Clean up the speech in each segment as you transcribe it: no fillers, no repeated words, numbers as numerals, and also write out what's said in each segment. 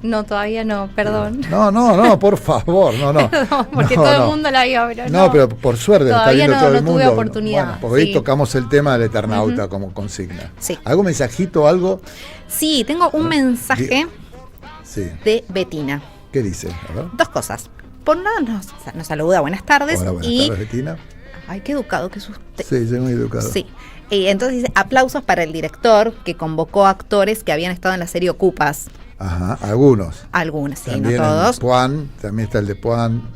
No, todavía no, perdón. No, por favor, no. Perdón, porque todo el mundo la vio, pero no. Pero por suerte todavía lo está viendo todo el mundo. No tuve oportunidad. Bueno, porque hoy tocamos el tema del Eternauta como consigna. Sí. ¿Algún mensajito, algo? Sí, tengo un mensaje de Betina. ¿Qué dice? A ver. 2 cosas. Por un lado nos saluda, buenas tardes. Hola, buenas tardes, Betina. Ay, qué educado que es usted. Sí, soy muy educado. Sí. Y entonces dice, aplausos para el director que convocó actores que habían estado en la serie Ocupas. Ajá, algunos. Algunos, sí, también no todos. También está el de Puan.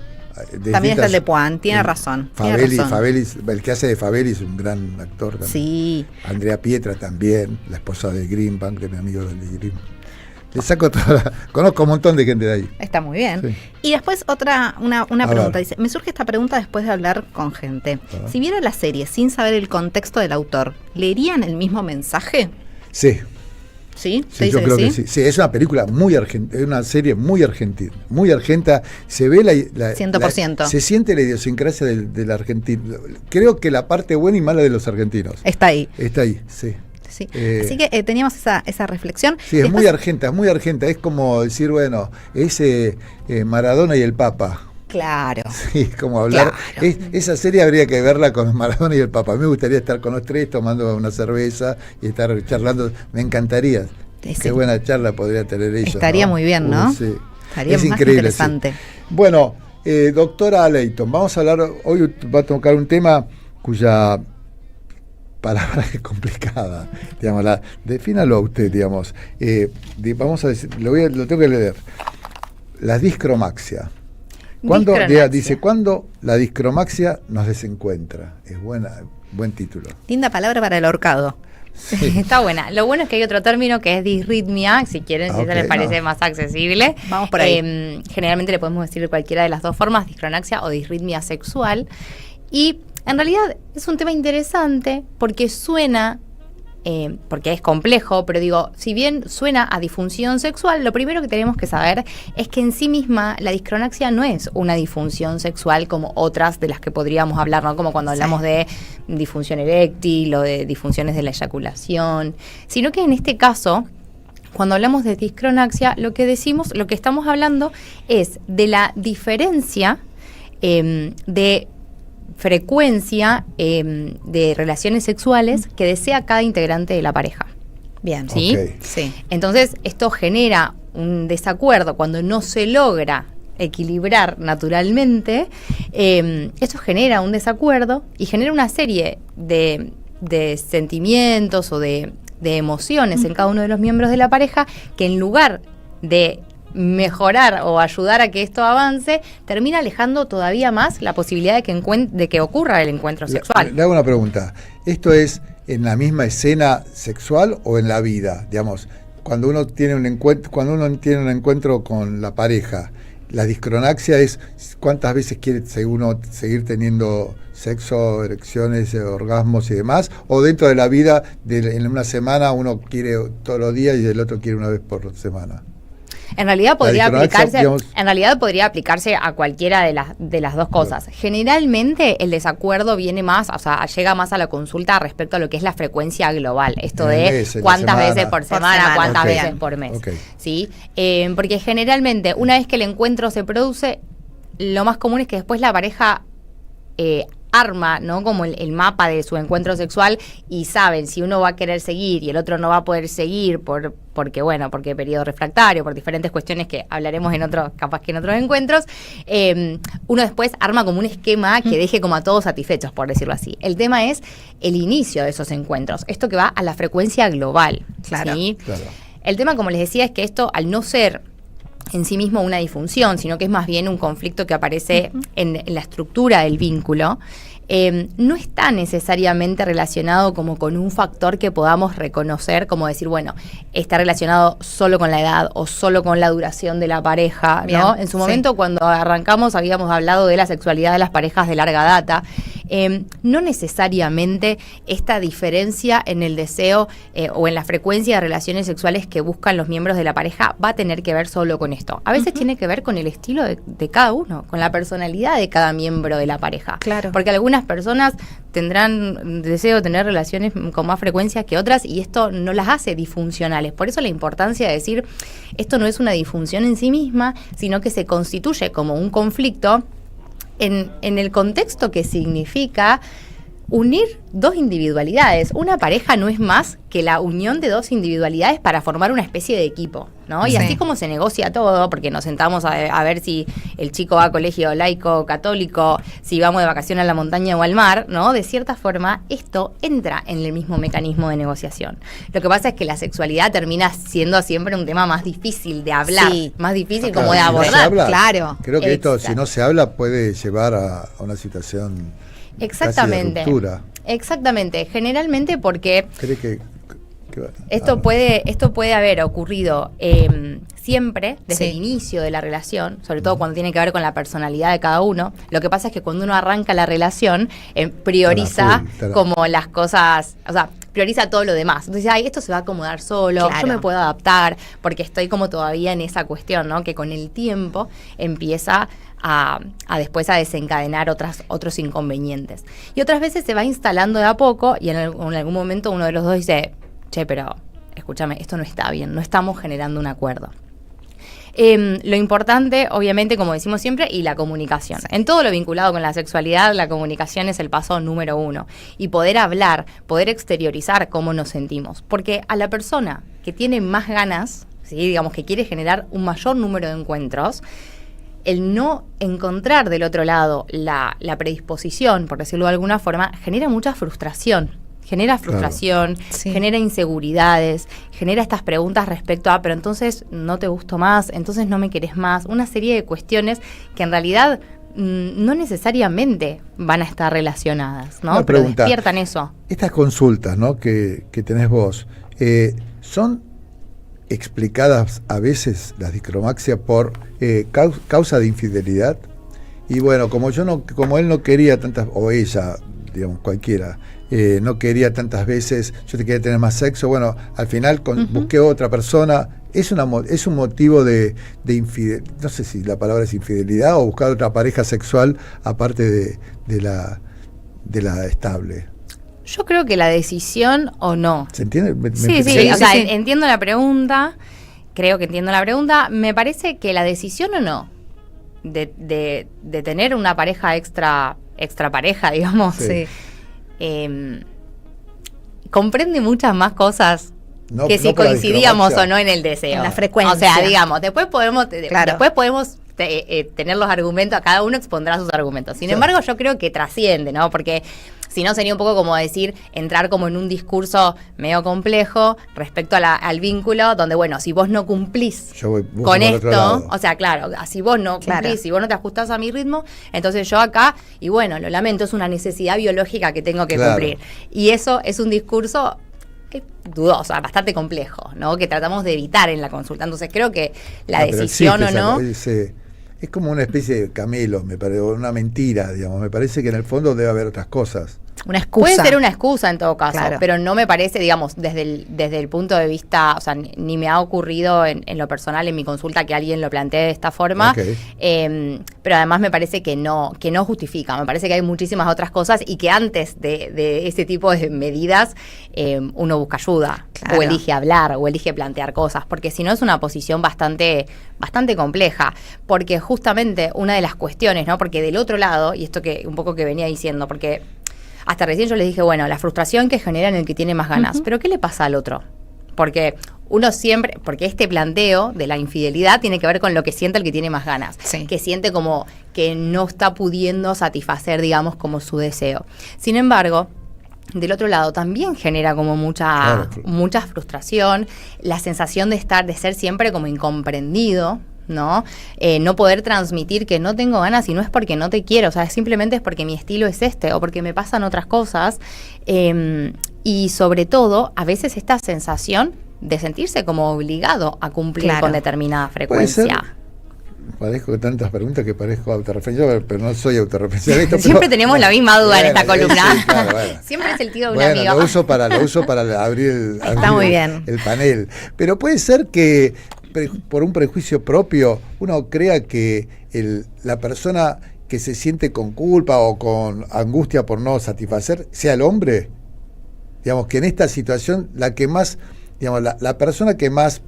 También está el de Puan, tiene razón. Fabelis, el que hace de Fabelis, un gran actor también. Sí. Andrea Pietra también, la esposa de Greenbank, de mi amigo de Greenbank. Le saco conozco un montón de gente de ahí. Está muy bien. Sí. Y después una pregunta. Dice, me surge esta pregunta después de hablar con gente. Si viera la serie sin saber el contexto del autor, ¿leerían el mismo mensaje? Sí. ¿Sí? Sí, yo creo que sí. Sí, es una película muy argentina, es una serie muy argentina, muy argenta. Se ve 100%. Se siente la idiosincrasia del argentino. Creo que la parte buena y mala de los argentinos. Está ahí. Está ahí, sí. Sí. Así que teníamos esa reflexión. Sí, es muy argenta, es muy argenta. Es como decir, bueno, es Maradona y el Papa. Claro. Sí, como hablar. Claro. Esa serie habría que verla con Maradona y el Papa. A mí me gustaría estar con los tres tomando una cerveza y estar charlando. Me encantaría. Sí. Qué buena charla podría tener ellos. Estaría muy bien, ¿no? Sí. Estaría es más increíble, interesante. Sí. Bueno, doctora Aleiton, vamos a hablar, hoy va a tocar un tema cuya palabra es complicada, digamos, defínalo usted, digamos. Vamos a decir, lo tengo que leer. La discromaxia. Dice, ¿cuándo la discromaxia nos desencuentra? Es buen título. Linda palabra para el ahorcado. Sí. Está buena. Lo bueno es que hay otro término que es disritmia, si quieren, si eso les parece más accesible. Vamos por ahí. Generalmente le podemos decir cualquiera de las dos formas, discronaxia o disritmia sexual. Y en realidad es un tema interesante porque suena, porque es complejo, pero digo, si bien suena a disfunción sexual, lo primero que tenemos que saber es que en sí misma la discronaxia no es una disfunción sexual como otras de las que podríamos hablar, ¿no? Como cuando hablamos de disfunción eréctil o de disfunciones de la eyaculación, sino que en este caso, cuando hablamos de discronaxia, lo que estamos hablando es de la diferencia de frecuencia de relaciones sexuales que desea cada integrante de la pareja. Bien, ¿sí? Okay. Sí. Entonces, esto genera un desacuerdo cuando no se logra equilibrar naturalmente. Esto genera un desacuerdo y genera una serie de sentimientos o de emociones en cada uno de los miembros de la pareja que en lugar de mejorar o ayudar a que esto avance, termina alejando todavía más la posibilidad de que ocurra el encuentro sexual. Le hago una pregunta. ¿Esto es en la misma escena sexual o en la vida? Digamos, cuando uno tiene un encuentro con la pareja, la discronaxia es cuántas veces quiere uno seguir teniendo sexo, erecciones, orgasmos y demás, o dentro de la vida, en una semana uno quiere todos los días y el otro quiere una vez por semana. En realidad podría aplicarse a cualquiera de las dos cosas. Generalmente el desacuerdo viene más, o sea, llega más a la consulta respecto a lo que es la frecuencia global. Esto de cuántas veces por semana, cuántas veces por mes. Okay. ¿Sí? Porque generalmente una vez que el encuentro se produce, lo más común es que después la pareja arma, ¿no? Como el mapa de su encuentro sexual y saben si uno va a querer seguir y el otro no va a poder seguir porque periodo refractario, por diferentes cuestiones que hablaremos capaz que en otros encuentros, uno después arma como un esquema que deje como a todos satisfechos, por decirlo así. El tema es el inicio de esos encuentros, esto que va a la frecuencia global. Claro. ¿Sí? Claro. El tema, como les decía, es que esto, al no ser en sí mismo una disfunción, sino que es más bien un conflicto que aparece en la estructura del vínculo, no está necesariamente relacionado como con un factor que podamos reconocer, como decir, bueno, está relacionado solo con la edad o solo con la duración de la pareja, ¿no? Bien, en su momento, cuando arrancamos, habíamos hablado de la sexualidad de las parejas de larga data, no necesariamente esta diferencia en el deseo o en la frecuencia de relaciones sexuales que buscan los miembros de la pareja va a tener que ver solo con esto. A veces tiene que ver con el estilo de cada uno, con la personalidad de cada miembro de la pareja. Claro. Porque algunas personas tendrán deseo de tener relaciones con más frecuencia que otras y esto no las hace disfuncionales. Por eso la importancia de decir, esto no es una disfunción en sí misma, sino que se constituye como un conflicto en el contexto que significa unir dos individualidades. Una pareja no es más que la unión de dos individualidades para formar una especie de equipo, ¿no? Y así como se negocia todo, porque nos sentamos a ver si el chico va a colegio laico o católico, si vamos de vacaciones a la montaña o al mar, ¿no? De cierta forma, esto entra en el mismo mecanismo de negociación. Lo que pasa es que la sexualidad termina siendo siempre un tema más difícil de hablar, más difícil como de abordar. Claro. Creo que esto, si no se habla, puede llevar a una situación exactamente casi de ruptura. Exactamente, generalmente porque ¿cree que esto puede haber ocurrido siempre desde el inicio de la relación, sobre todo cuando tiene que ver con la personalidad de cada uno. Lo que pasa es que cuando uno arranca la relación prioriza como las cosas, o sea, prioriza todo lo demás. Entonces, esto se va a acomodar solo, yo me puedo adaptar, porque estoy como todavía en esa cuestión, ¿no? Que con el tiempo empieza a después a desencadenar otros inconvenientes. Y otras veces se va instalando de a poco y en algún momento uno de los dos dice, che, pero escúchame, esto no está bien, no estamos generando un acuerdo. Lo importante, obviamente, como decimos siempre, y la comunicación. En todo lo vinculado con la sexualidad, la comunicación es el paso número 1. Y poder hablar, poder exteriorizar cómo nos sentimos. Porque a la persona que tiene más ganas, ¿sí? Digamos que quiere generar un mayor número de encuentros, el no encontrar del otro lado la predisposición, por decirlo de alguna forma, genera mucha frustración. Genera frustración, genera inseguridades, genera estas preguntas respecto a, pero entonces no te gusto más, entonces no me querés más, una serie de cuestiones que en realidad no necesariamente van a estar relacionadas, ¿no? Una pero pregunta, despiertan eso. Estas consultas, ¿no? que tenés vos, ¿son explicadas a veces las discromaxias por causa de infidelidad? Y bueno, como él no quería tantas, o ella, digamos, cualquiera, no quería tantas veces, yo te quería tener más sexo, bueno, al final busqué otra persona, es un motivo de infidelidad, no sé si la palabra es infidelidad, o buscar otra pareja sexual aparte de la estable. Yo creo que la decisión o no. ¿Se entiende? Sí, o sea, entiendo la pregunta, creo que entiendo la pregunta, me parece que la decisión o no de tener una pareja extra pareja, digamos, comprende muchas más cosas que si coincidíamos o no en el deseo. En la frecuencia. O sea, digamos, después podemos tener los argumentos, cada uno expondrá sus argumentos. Sin embargo, yo creo que trasciende, ¿no? Porque si no sería un poco como decir, entrar como en un discurso medio complejo respecto al vínculo, donde, bueno, si vos no cumplís con esto, o sea, claro, si vos no cumplís, si vos no te ajustás a mi ritmo, entonces yo acá, y bueno, lo lamento, es una necesidad biológica que tengo que cumplir. Y eso es un discurso dudoso, bastante complejo, ¿no? Que tratamos de evitar en la consulta. Entonces creo que la decisión o no... Es como una especie de camelo, me parece, una mentira, digamos. Me parece que en el fondo debe haber otras cosas. Una excusa. Puede ser una excusa en todo caso, pero no me parece, digamos, desde el punto de vista, o sea, ni me ha ocurrido en lo personal, en mi consulta, que alguien lo plantee de esta forma, pero además me parece que no justifica, me parece que hay muchísimas otras cosas y que antes de ese tipo de medidas uno busca ayuda, o elige hablar, o elige plantear cosas, porque si no es una posición bastante compleja, porque justamente una de las cuestiones, ¿no? Porque del otro lado, y esto que un poco que venía diciendo, porque hasta recién yo les dije, bueno, la frustración que genera en el que tiene más ganas, pero ¿qué le pasa al otro? Porque porque este planteo de la infidelidad tiene que ver con lo que siente el que tiene más ganas, que siente como que no está pudiendo satisfacer, digamos, como su deseo. Sin embargo, del otro lado también genera como mucha frustración, la sensación de ser siempre como incomprendido, ¿no? No poder transmitir que no tengo ganas y no es porque no te quiero, o sea, simplemente es porque mi estilo es o porque me pasan otras cosas, y sobre todo a veces esta sensación de sentirse como obligado a cumplir con determinada frecuencia. Padezco tantas preguntas que parezco autorreferencial, pero no soy autorreferencial. Siempre tenemos la misma duda en esta columna. Sí, claro, bueno. Siempre es el tío de un amigo. Lo uso para abrir muy bien. El panel. Pero puede ser que por un prejuicio propio uno crea que la persona que se siente con culpa o con angustia por no satisfacer sea el hombre. Digamos que en esta situación la que más, digamos, la persona que más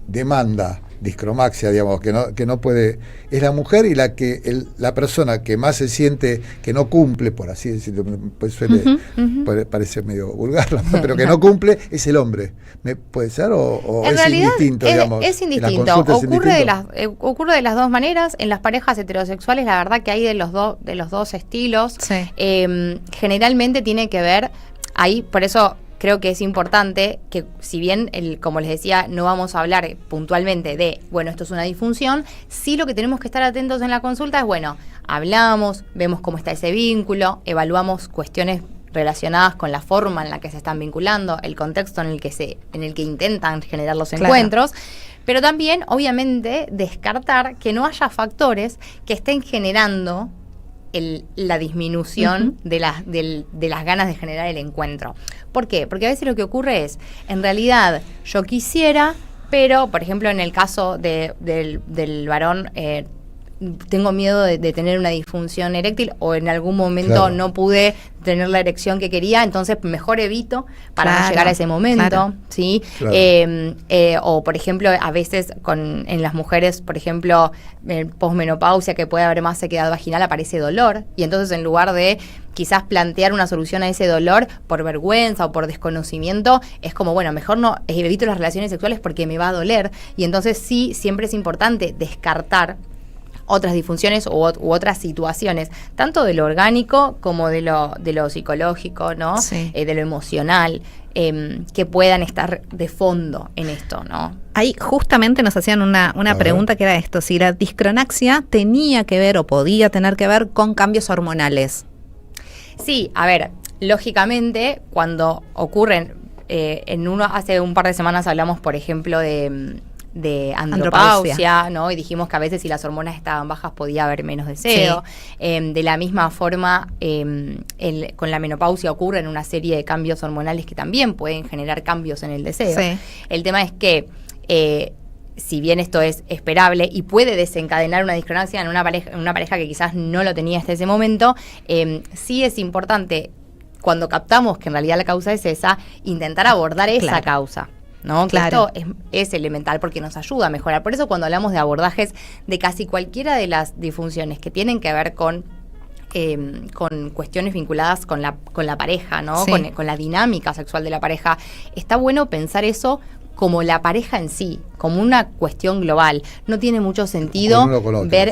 demanda discromaxia, digamos, que no puede, es la mujer, y la persona que más se siente que no cumple, por así decirlo, pues parece medio vulgar, pero que no cumple, es el hombre. ¿Puede ser o en es realidad indistinto, digamos? Es indistinto. Ocurre de las dos maneras. En las parejas heterosexuales, la verdad que hay de los dos estilos. Sí. Generalmente tiene que ver ahí, por eso creo que es importante que, si bien, como les decía, no vamos a hablar puntualmente de, bueno, esto es una disfunción, sí lo que tenemos que estar atentos en la consulta es, bueno, hablamos, vemos cómo está ese vínculo, evaluamos cuestiones relacionadas con la forma en la que se están vinculando, el contexto en el que intentan generar los encuentros, pero también, obviamente, descartar que no haya factores que estén generando la disminución de las ganas de generar el encuentro. ¿Por qué? Porque a veces lo que ocurre es, en realidad, yo quisiera, pero, por ejemplo, en el caso del varón, tengo miedo de tener una disfunción eréctil, o en algún momento no pude tener la erección que quería, entonces mejor evito para no llegar a ese momento, ¿sí? O, por ejemplo, a veces en las mujeres, por ejemplo, posmenopausia, que puede haber más sequedad vaginal, aparece dolor, y entonces en lugar de quizás plantear una solución a ese dolor por vergüenza o por desconocimiento, es como, bueno, mejor no evito las relaciones sexuales porque me va a doler, y entonces sí, siempre es importante descartar otras disfunciones u otras situaciones, tanto de lo orgánico como de lo psicológico, ¿no? Sí. De lo emocional, que puedan estar de fondo en esto, ¿no? Ahí justamente nos hacían una pregunta que era esto, si la discronaxia tenía que ver o podía tener que ver con cambios hormonales. Sí, a ver, lógicamente, cuando ocurren, hace un par de semanas hablamos, por ejemplo, de andropausia, ¿no? Y dijimos que a veces si las hormonas estaban bajas podía haber menos deseo. Sí. De la misma forma, con la menopausia ocurren una serie de cambios hormonales que también pueden generar cambios en el deseo. Sí. El tema es que, si bien esto es esperable y puede desencadenar una discronaxia en una pareja que quizás no lo tenía hasta ese momento, sí es importante, cuando captamos que en realidad la causa es esa, intentar abordar esa causa, ¿no? Claro. Que esto es elemental porque nos ayuda a mejorar. Por eso, cuando hablamos de abordajes de casi cualquiera de las disfunciones que tienen que ver con cuestiones vinculadas con la pareja, ¿no? Sí. Con la dinámica sexual de la pareja, está bueno pensar eso como la pareja en sí, como una cuestión global. No tiene mucho sentido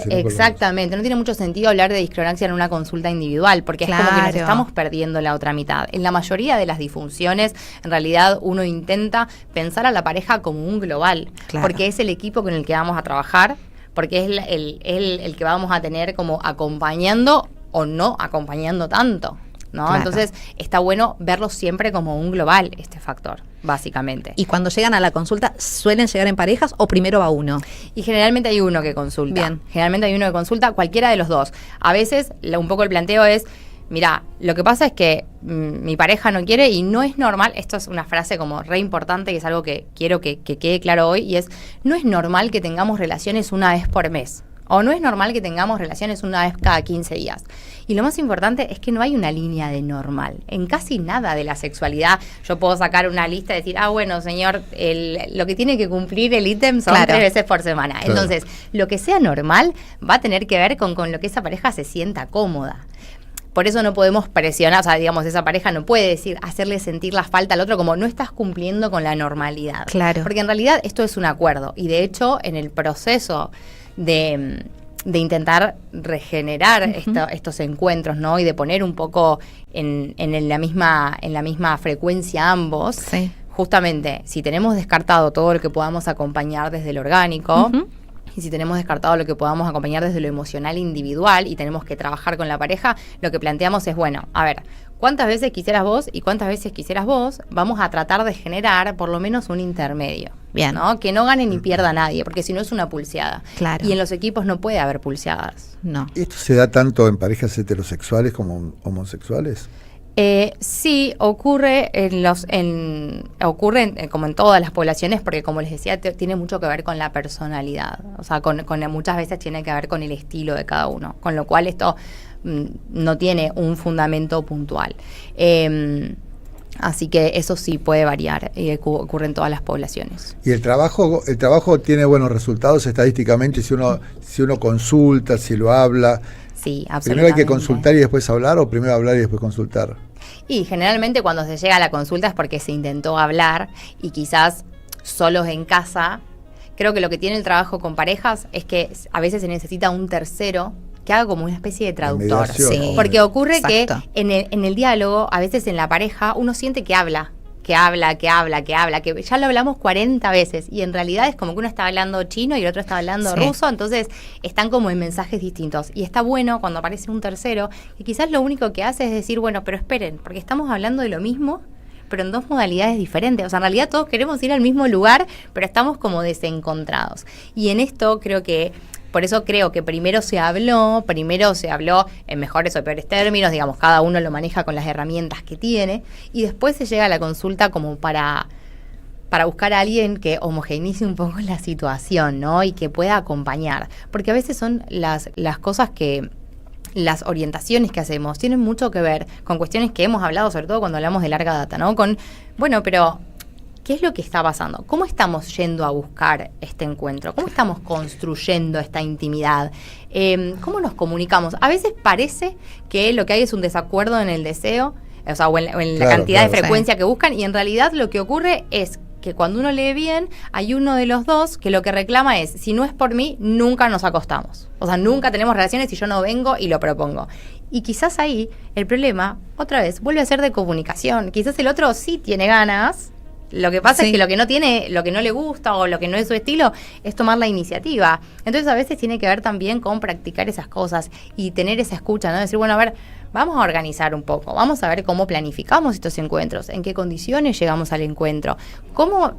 exactamente, no tiene mucho sentido hablar de discronaxia en una consulta individual, porque es como que nos estamos perdiendo la otra mitad. En la mayoría de las disfunciones, en realidad, uno intenta pensar a la pareja como un global, porque es el equipo con el que vamos a trabajar, porque es el que vamos a tener como acompañando o no acompañando tanto, ¿no? Entonces, está bueno verlo siempre como un global, este factor, básicamente. ¿Y cuando llegan a la consulta, suelen llegar en parejas o primero va uno? Y generalmente hay uno que consulta. Bien. Generalmente hay uno que consulta, cualquiera de los dos. A veces, un poco el planteo es, mira, lo que pasa es que mi pareja no quiere y no es normal, esto es una frase como re importante, que es algo que quiero que quede claro hoy, y es, no es normal que tengamos relaciones una vez por mes. O no es normal que tengamos relaciones una vez cada 15 días. Y lo más importante es que no hay una línea de normal. En casi nada de la sexualidad yo puedo sacar una lista y decir, bueno, señor, lo que tiene que cumplir el ítem son 3 veces por semana. Claro. Entonces, lo que sea normal va a tener que ver con lo que esa pareja se sienta cómoda. Por eso no podemos presionar, o sea, digamos, esa pareja no puede hacerle sentir la falta al otro como no estás cumpliendo con la normalidad. Claro. Porque en realidad esto es un acuerdo. Y de hecho, en el proceso de intentar regenerar estos encuentros, ¿no? Y de poner un poco en la misma frecuencia ambos. Sí. Justamente, si tenemos descartado todo lo que podamos acompañar desde lo orgánico, y si tenemos descartado lo que podamos acompañar desde lo emocional individual y tenemos que trabajar con la pareja, lo que planteamos es, bueno, a ver, cuántas veces quisieras vos y cuántas veces quisieras vos, vamos a tratar de generar por lo menos un intermedio. Bien. ¿No? Que no gane ni pierda nadie, porque si no es una pulseada. Claro. Y en los equipos no puede haber pulseadas. No. ¿Esto se da tanto en parejas heterosexuales como homosexuales? Sí, ocurre como en todas las poblaciones, porque como les decía, tiene mucho que ver con la personalidad. O sea, con muchas veces tiene que ver con el estilo de cada uno. Con lo cual esto no tiene un fundamento puntual. Así que eso sí puede variar y ocurre en todas las poblaciones. ¿Y el trabajo tiene buenos resultados estadísticamente si uno consulta, si lo habla? Sí, absolutamente. ¿Primero hay que consultar y después hablar o primero hablar y después consultar? Y generalmente cuando se llega a la consulta es porque se intentó hablar y quizás solos en casa. Creo que lo que tiene el trabajo con parejas es que a veces se necesita un tercero que haga como una especie de traductor. Sí. Porque ocurre Exacto. que en el diálogo, a veces en la pareja, uno siente que habla, que ya lo hablamos 40 veces y en realidad es como que uno está hablando chino y el otro está hablando ruso, entonces están como en mensajes distintos. Y está bueno cuando aparece un tercero que quizás lo único que hace es decir, bueno, pero esperen, porque estamos hablando de lo mismo, pero en dos modalidades diferentes. O sea, en realidad todos queremos ir al mismo lugar, pero estamos como desencontrados. Y en esto por eso creo que primero se habló en mejores o peores términos, digamos, cada uno lo maneja con las herramientas que tiene, y después se llega a la consulta como para buscar a alguien que homogeneice un poco la situación, ¿no? Y que pueda acompañar. Porque a veces son las cosas que... Las orientaciones que hacemos tienen mucho que ver con cuestiones que hemos hablado, sobre todo cuando hablamos de larga data, ¿no? Pero ¿qué es lo que está pasando? ¿Cómo estamos yendo a buscar este encuentro? ¿Cómo estamos construyendo esta intimidad? ¿Cómo nos comunicamos? A veces parece que lo que hay es un desacuerdo en el deseo, o sea, o en la cantidad de frecuencia que buscan, y en realidad lo que ocurre es que cuando uno lee bien, hay uno de los dos que lo que reclama es, si no es por mí, nunca nos acostamos. O sea, nunca tenemos relaciones si yo no vengo y lo propongo. Y quizás ahí el problema, otra vez, vuelve a ser de comunicación. Quizás el otro sí tiene ganas. Lo que pasa es que lo que no le gusta o lo que no es su estilo es tomar la iniciativa. Entonces a veces tiene que ver también con practicar esas cosas y tener esa escucha, ¿no? Decir, bueno, a ver, vamos a organizar un poco, vamos a ver cómo planificamos estos encuentros, en qué condiciones llegamos al encuentro, cómo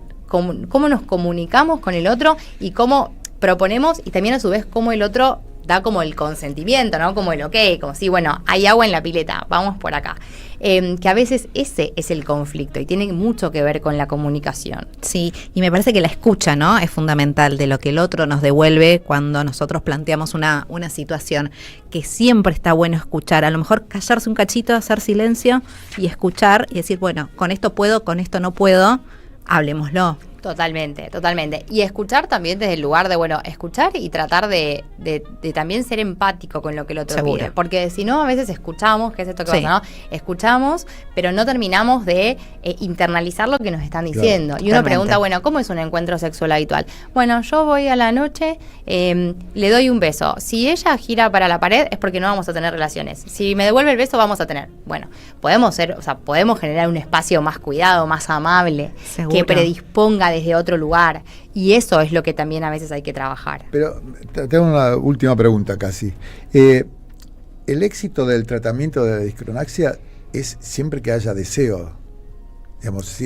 nos comunicamos con el otro y cómo proponemos, y también a su vez cómo el otro da como el consentimiento, ¿no? Como el ok, como si, bueno, hay agua en la pileta, vamos por acá. Que a veces ese es el conflicto y tiene mucho que ver con la comunicación. Sí, y me parece que la escucha, ¿no? Es fundamental de lo que el otro nos devuelve cuando nosotros planteamos una situación, que siempre está bueno escuchar. A lo mejor callarse un cachito, hacer silencio y escuchar y decir, bueno, con esto puedo, con esto no puedo, hablemoslo. Totalmente. Y escuchar también desde el lugar de, bueno, escuchar y tratar de también ser empático con lo que el otro pide. Porque si no, a veces escuchamos, que es esto que pasa, ¿no? Escuchamos, pero no terminamos de internalizar lo que nos están diciendo. Claro, y uno pregunta, bueno, ¿cómo es un encuentro sexual habitual? Bueno, yo voy a la noche, le doy un beso. Si ella gira para la pared es porque no vamos a tener relaciones. Si me devuelve el beso, vamos a tener. Bueno, podemos generar un espacio más cuidado, más amable, que predisponga desde otro lugar, y eso es lo que también a veces hay que trabajar. Pero tengo una última pregunta casi. ¿El éxito del tratamiento de la discronaxia es siempre que haya deseo? Digamos,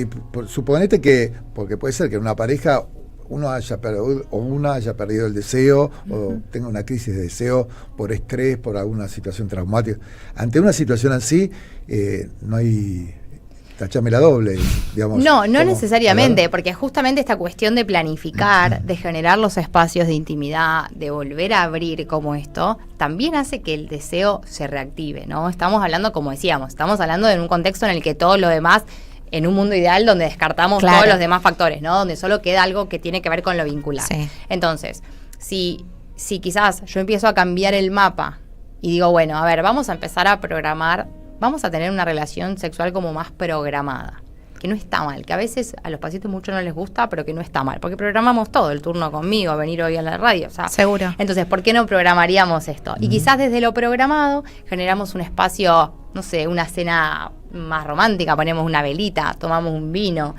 suponete que, porque puede ser que en una pareja uno haya perdido el deseo, o tenga una crisis de deseo por estrés, por alguna situación traumática. Ante una situación así, no hay... Tachame la doble, digamos. No necesariamente, ¿verdad? Porque justamente esta cuestión de planificar, de generar los espacios de intimidad, de volver a abrir como esto, también hace que el deseo se reactive, ¿no? Estamos hablando, como decíamos, de un contexto en el que todo lo demás, en un mundo ideal donde descartamos todos los demás factores, ¿no? Donde solo queda algo que tiene que ver con lo vincular. Sí. Entonces, si quizás yo empiezo a cambiar el mapa y digo, bueno, a ver, vamos a empezar a programar, vamos a tener una relación sexual como más programada, que no está mal, que a veces a los pacientes mucho no les gusta, pero que no está mal, porque programamos todo, el turno conmigo, venir hoy a la radio, o sea, seguro. Entonces, ¿por qué no programaríamos esto? Y quizás desde lo programado generamos un espacio, no sé, una cena más romántica, ponemos una velita, tomamos un vino,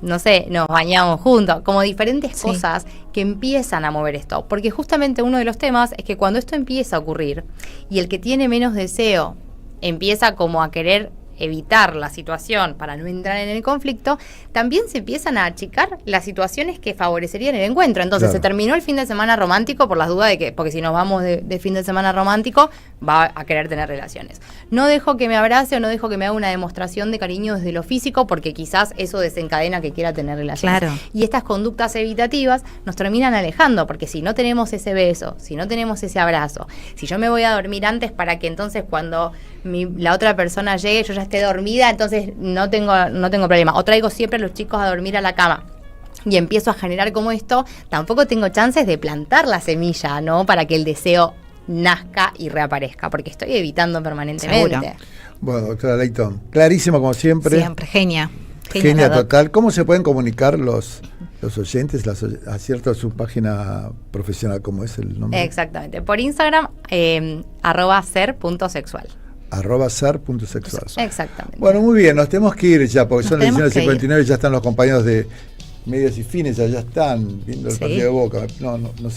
no sé, nos bañamos juntos, como diferentes cosas que empiezan a mover esto, porque justamente uno de los temas es que cuando esto empieza a ocurrir y el que tiene menos deseo empieza como a querer evitar la situación para no entrar en el conflicto, también se empiezan a achicar las situaciones que favorecerían el encuentro. Entonces se terminó el fin de semana romántico por las dudas de que, porque si nos vamos de fin de semana romántico, va a querer tener relaciones. No dejo que me abrace o no dejo que me haga una demostración de cariño desde lo físico, porque quizás eso desencadena que quiera tener relaciones. Claro. Y estas conductas evitativas nos terminan alejando, porque si no tenemos ese beso, si no tenemos ese abrazo, si yo me voy a dormir antes para que entonces cuando la otra persona llegue yo ya esté dormida, entonces no tengo problema. O traigo siempre a los chicos a dormir a la cama y empiezo a generar como esto, tampoco tengo chances de plantar la semilla, ¿no? Para que el deseo nazca y reaparezca, porque estoy evitando permanentemente. Seguro. Bueno, doctora Layton, clarísimo como siempre. Siempre, genia. Genia total. ¿Cómo se pueden comunicar los oyentes a cierto su página profesional? ¿Cómo es el nombre? Exactamente. Por Instagram, @ser.sexual. @ser.sexual. Exactamente. Bueno, muy bien, nos tenemos que ir ya, porque son las 19:59, ya están los compañeros de Medios y Fines, ya están viendo el partido de Boca. No sé.